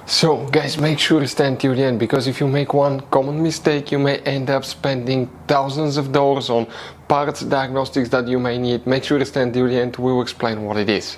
So guys, make sure to stay until the end, because if you make one common mistake, you may end up spending thousands of dollars on parts diagnostics that you may need. Make sure to stay until the end, we will explain what it is.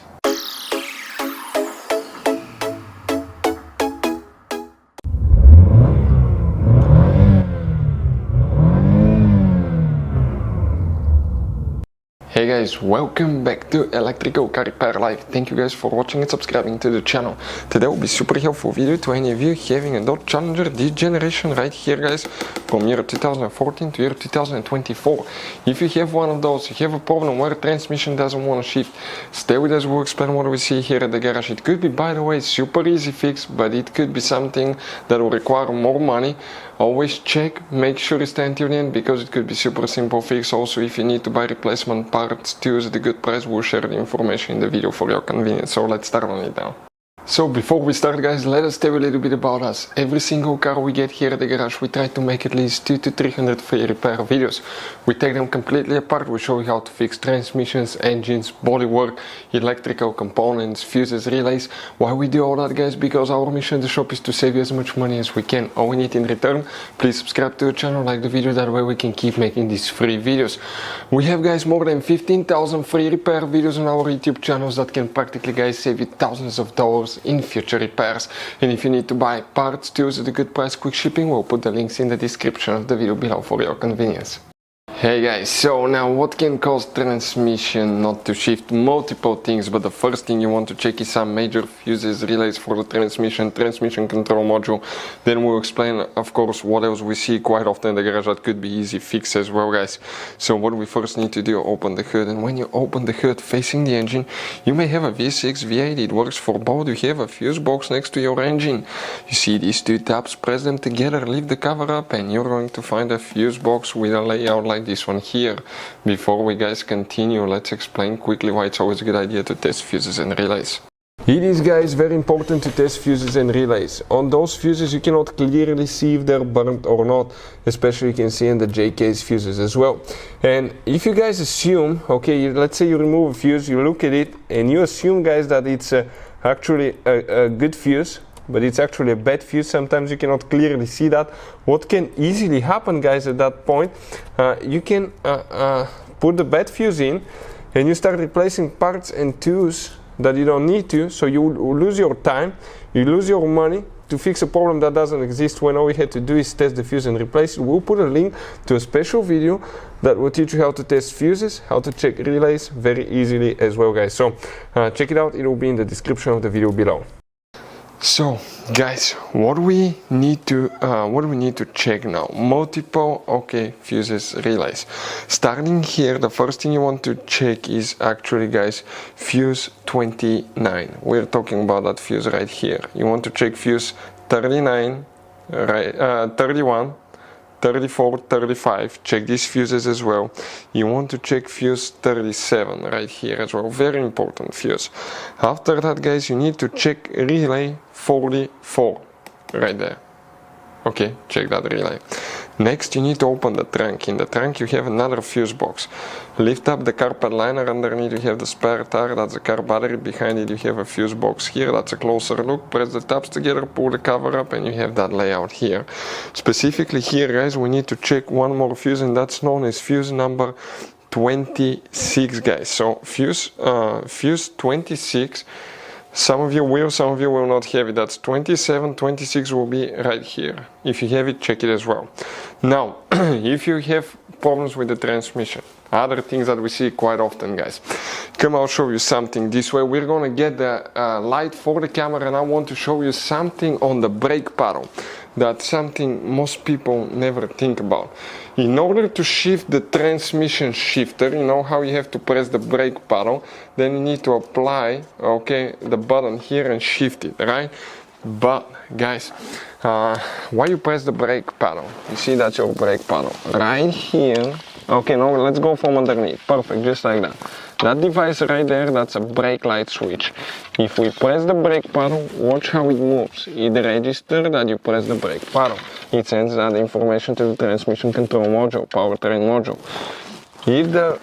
Hey guys, welcome back to Electrical Car Repair Live. Thank you guys for watching and subscribing to the channel. Today will be super helpful video to any of you having a Dodge Challenger this generation right here, guys, from year 2014 to year 2024. If you have one of those, you have a problem where transmission doesn't want to shift, stay with us, we'll explain what we see here at the garage. It could be, by the way, super easy fix, but it could be something that will require more money. Always check, make sure you stay until the end, because it could be super simple fix. Also, if you need to buy replacement parts to use at a good price, we'll share the information in the video for your convenience. So let's start on it now. So before we start, guys, let us tell you a little bit about us. Every single car we get here at the garage, we try to make at least 200 to 300 free repair videos. We take them completely apart, we show you how to fix transmissions, engines, bodywork, electrical components, fuses, relays. Why we do all that, guys? Because our mission at the shop is to save you as much money as we can. All we need in return, please subscribe to the channel, like the video, that way we can keep making these free videos. We have, guys, more than 15,000 free repair videos on our YouTube channels that can practically, guys, save you thousands of dollars in future repairs. And if you need to buy parts to use at a good price, quick shipping, we'll put the links in the description of the video below for your convenience. Hey guys, so now what can cause transmission not to shift? Multiple things, but the first thing you want to check is some major fuses, relays for the transmission control module. Then we'll explain, of course, what else we see quite often in the garage that could be easy fix as well, guys. So what we first need to do, open the hood, and when you open the hood facing the engine, you may have a V6, V8, it works for both. You have a fuse box next to your engine. You see these two tabs, press them together, lift the cover up, and you're going to find a fuse box with a layout like this one here. Before we, guys, continue, let's explain quickly why it's always a good idea to test fuses and relays. It is, guys, very important to test fuses and relays. On those fuses you cannot clearly see if they're burnt or not, especially you can see in the JK's fuses as well. And if you guys assume, okay, let's say you remove a fuse, you look at it and you assume, guys, that it's actually a good fuse, but it's actually a bad fuse. Sometimes you cannot clearly see that. What can easily happen, guys, at that point, you can put the bad fuse in and you start replacing parts and tools that you don't need to, so you lose your time, you lose your money to fix a problem that doesn't exist, when all we had to do is test the fuse and replace it. We'll put a link to a special video that will teach you how to test fuses, how to check relays very easily as well, guys. So check it out, it will be in the description of the video below. So guys, what we need to check now, multiple fuses, relays. Starting here, the first thing you want to check is actually, guys, fuse 29. We're talking about that fuse right here. You want to check fuse 39, right, 31, 34, 35, check these fuses as well. You want to check fuse 37 right here as well, very important fuse. After that, guys, you need to check relay 44 right there. Okay, check that relay. Next, you need to open the trunk. In the trunk you have another fuse box. Lift up the carpet liner, underneath you have the spare tire, that's the car battery. Behind it you have a fuse box here, that's a closer look. Press the tabs together, pull the cover up, and you have that layout here. Specifically here, guys, we need to check one more fuse, and that's known as fuse number 26, guys. So fuse 26, some of you will, some of you will not have it. That's 27, 26 will be right here. If you have it, check it as well. Now, if you have problems with the transmission, other things that we see quite often, guys, come, I'll show you something this way. We're gonna get the light for the camera, and I want to show you something on the brake paddle. That's something most people never think about. In order to shift the transmission shifter, you know how you have to press the brake pedal, then you need to apply, the button here and shift it, right? But guys, why you press the brake pedal? You see that's your brake pedal right here. Okay, now let's go from underneath. Perfect, just like that. That device right there, that's a brake light switch. If we press the brake pedal, watch how it moves. It registers that you press the brake pedal. It sends that information to the transmission control module, powertrain module. If the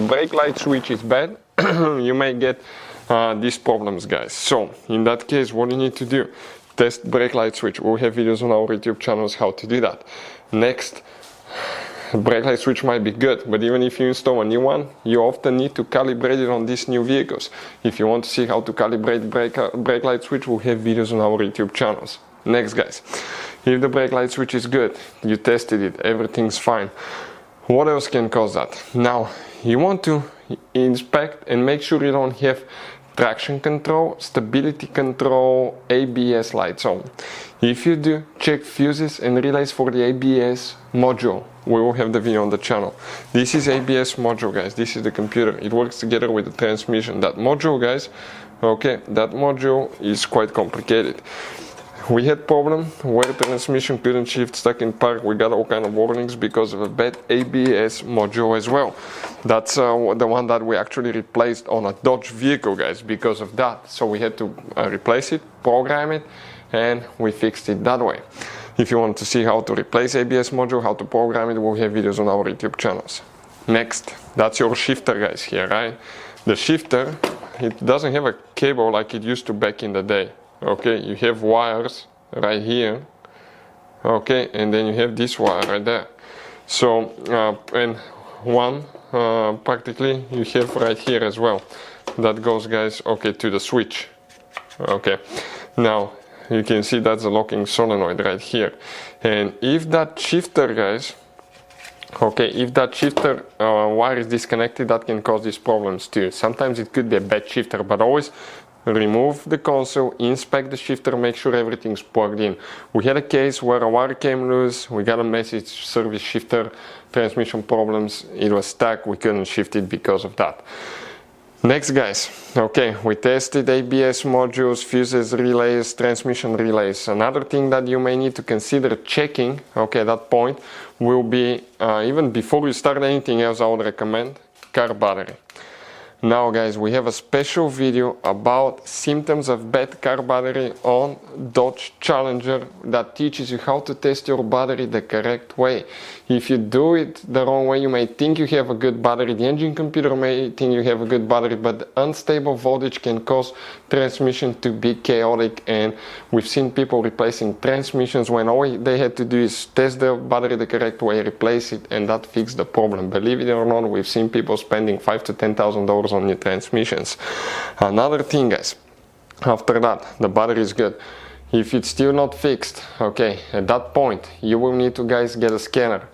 brake light switch is bad, you may get these problems, guys. So in that case, what you need to do, test brake light switch. We'll have videos on our YouTube channels how to do that. Next, brake light switch might be good, but even if you install a new one, you often need to calibrate it on these new vehicles. If you want to see how to calibrate brake light switch, we'll have videos on our YouTube channels. Next, guys, if the brake light switch is good, you tested it, everything's fine, what else can cause that? Now, you want to inspect and make sure you don't have traction control, stability control, ABS lights on. If you do, check fuses and relays for the ABS module. We will have the video on the channel. This is ABS module, guys. This is the computer. It works together with the transmission. That module, guys, okay, that module is quite complicated. We had problem where the transmission couldn't shift, stuck in park. We got all kind of warnings because of a bad ABS module as well. That's the one that we actually replaced on a Dodge vehicle, guys, because of that. So we had to replace it, program it, and we fixed it that way. If you want to see how to replace ABS module, how to program it, we'll have videos on our YouTube channels. Next, that's your shifter, guys, here, right? The shifter, it doesn't have a cable like it used to back in the day. Okay, you have wires right here, okay, and then you have this wire right there. So, and one practically you have right here as well. That goes, guys, okay, to the switch. Okay, now you can see that's a locking solenoid right here. And if that shifter, guys, okay, if that shifter wire is disconnected, that can cause these problems too. Sometimes it could be a bad shifter, but always remove the console, inspect the shifter, make sure everything's plugged in. We had a case where a wire came loose, we got a message, service shifter, transmission problems, it was stuck, we couldn't shift it because of that. Next, guys, okay, we tested ABS modules, fuses, relays, transmission relays. Another thing that you may need to consider checking, okay, at that point, will be, even before you start anything else, I would recommend car battery. Now, guys, we have a special video about symptoms of bad car battery on Dodge Challenger that teaches you how to test your battery the correct way. If you do it the wrong way, you may think you have a good battery, the engine computer may think you have a good battery, but unstable voltage can cause transmission to be chaotic, and we've seen people replacing transmissions when all they had to do is test the battery the correct way, replace it, and that fixed the problem. Believe it or not, we've seen people spending $5,000 to $10,000 on new transmissions. Another thing, guys, after that, the battery is good. If it's still not fixed, okay, at that point, you will need to, guys, get a scanner.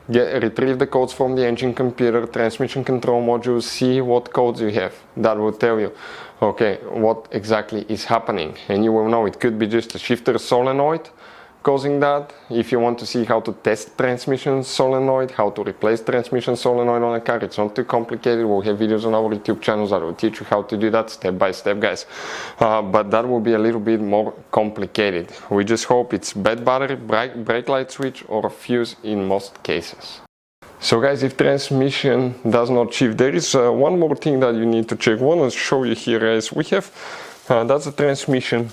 Retrieve the codes from the engine computer, transmission control module, see what codes you have. That will tell you, okay, what exactly is happening. And you will know it could be just a shifter solenoid causing that. If you want to see how to test transmission solenoid, how to replace transmission solenoid on a car, it's not too complicated. We'll have videos on our YouTube channels that will teach you how to do that step by step, guys. But that will be a little bit more complicated. We just hope it's bad battery, brake light switch, or a fuse in most cases. So, guys, if transmission does not shift, there is one more thing that you need to check. I want to show you here, guys. We have, that's a transmission.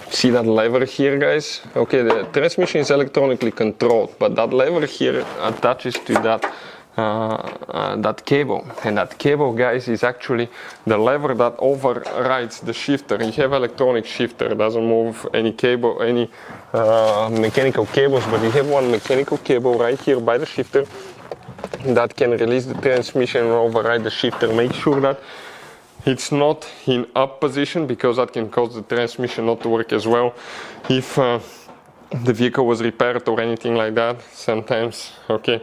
See that lever here, guys? Okay, the transmission is electronically controlled, but that lever here attaches to that cable, and that cable, guys, is actually the lever that overrides the shifter. You have electronic shifter, it doesn't move any cable, any mechanical cables, but you have one mechanical cable right here by the shifter that can release the transmission and override the shifter. Make sure that it's not in up position, because that can cause the transmission not to work as well. If the vehicle was repaired or anything like that, sometimes, okay,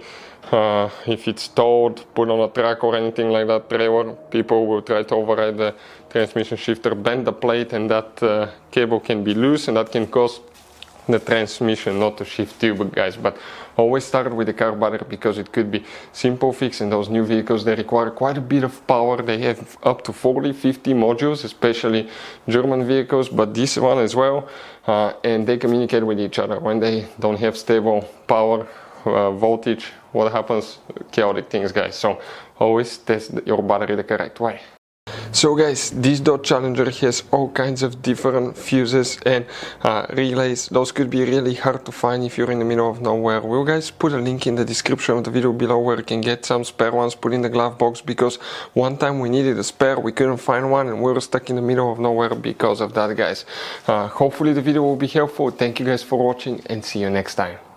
if it's towed, put on a truck or anything like that, trailer, people will try to override the transmission shifter, bend the plate, and that cable can be loose, and that can cause the transmission not to shift too, guys. But always start with the car battery, because it could be simple fix. In those new vehicles, they require quite a bit of power. They have up to 40-50 modules, especially German vehicles, but this one as well, and they communicate with each other. When they don't have stable power voltage, what happens? Chaotic things, guys. So always test your battery the correct way. So guys, this Dodge Challenger has all kinds of different fuses and relays. Those could be really hard to find if you're in the middle of nowhere. We'll guys put a link in the description of the video below where you can get some spare ones put in the glove box, because one time we needed a spare, we couldn't find one, and we were stuck in the middle of nowhere because of that, guys. Hopefully the video will be helpful. Thank you guys for watching, and see you next time.